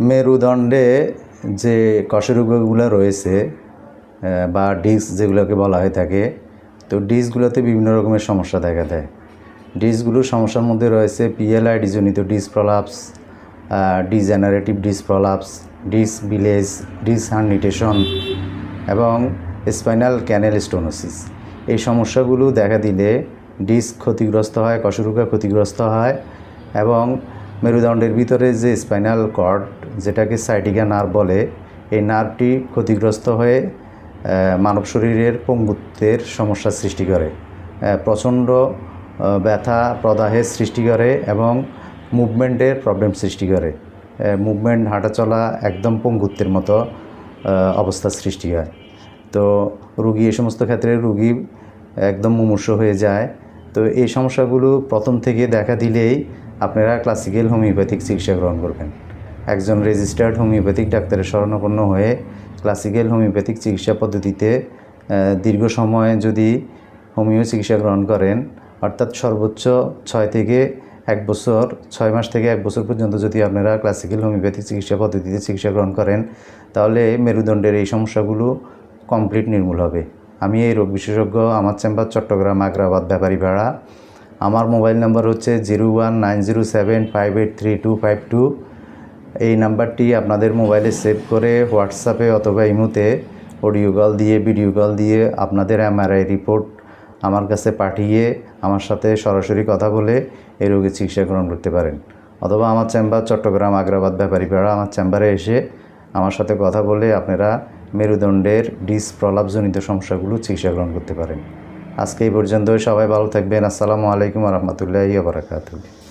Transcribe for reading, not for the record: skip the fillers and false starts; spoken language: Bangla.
মেরুদণ্ডে যে কশেরোগগুলো রয়েছে বা ডিস্ক যেগুলোকে বলা হয়ে থাকে, তো ডিস্কগুলোতে বিভিন্ন রকমের সমস্যা দেখা দেয়। ডিস্কগুলোর সমস্যার মধ্যে রয়েছে পিএলআইডি জনিত disc prolapse, degenerative disc prolapse, disc bulge, disc herniation এবং স্পাইনাল ক্যানেল স্টোনোসিস। এই সমস্যাগুলো দেখা দিলে ডিস্ক ক্ষতিগ্রস্ত হয়, কশেরুকা ক্ষতিগ্রস্ত হয় এবং মেরুদণ্ডের ভিতরে যে স্পাইনাল কর্ড, যেটাকে সাইটিকা নার্ভ বলে, এই নার্ভটি ক্ষতিগ্রস্ত হয়ে মানব শরীরের পঙ্গুত্বের সমস্যার সৃষ্টি করে, প্রচণ্ড ব্যথা প্রদাহের সৃষ্টি করে এবং মুভমেন্টের প্রবলেম সৃষ্টি করে। মুভমেন্ট, হাঁটাচলা একদম পঙ্গুত্বের মতো অবস্থার সৃষ্টি হয়। তো রুগী, এই সমস্ত ক্ষেত্রে রুগী একদম মুমূর্ষু হয়ে যায়। তো এই সমস্যাগুলো প্রথম থেকে দেখা দিলেই আপনারা ক্লাসিক্যাল হোমিওপ্যাথিক চিকিৎসা গ্রহণ করবেন। একজন রেজিস্টার্ড হোমিওপ্যাথিক ডাক্তারের শরণাপন্ন হয়ে ক্লাসিক্যাল হোমিওপ্যাথিক চিকিৎসা পদ্ধতিতে দীর্ঘ সময় যদি হোমিও চিকিৎসা গ্রহণ করেন, অর্থাৎ সর্বোচ্চ 6 থেকে 1 বছর, 6 মাস থেকে 1 বছর পর্যন্ত যদি আপনারা ক্লাসিক্যাল হোমিওপ্যাথিক চিকিৎসা পদ্ধতিতে চিকিৎসা গ্রহণ করেন, তাহলে মেরুদণ্ডের এই সমস্যাগুলো কমপ্লিট নির্মূল হবে। আমি এই রোগ বিশেষজ্ঞ। আমার চেম্বার চট্টগ্রাম আগ্রাবাদ ব্যাপারীপাড়া। আমার মোবাইল নাম্বার হচ্ছে 019075832252। এই নাম্বারটি আপনাদের মোবাইলে সেভ করে হোয়াটসঅ্যাপে অথবা ইমোতে অডিও কল দিয়ে, ভিডিও কল দিয়ে আপনাদের এমআরআই রিপোর্ট আমার কাছে পাঠিয়ে আমার সাথে সরাসরি কথা বলে এই রোগের চিকিৎসা গ্রহণ করতে পারেন। অথবা আমার চেম্বার চট্টগ্রাম আগ্রাবাদ ব্যাপারীপাড়া, আমার চেম্বারে এসে আমার সাথে কথা বলে আপনারা মেরুদণ্ডের ডিস্ক প্রলাপজনিত সমস্যাগুলো চিকিৎসা গ্রহণ করতে পারেন। আজকে এই পর্যন্ত। সবাই ভালো থাকবেন। আসসালামু আলাইকুম ওয়া রাহমাতুল্লাহি ওয়া বারাকাতুহু।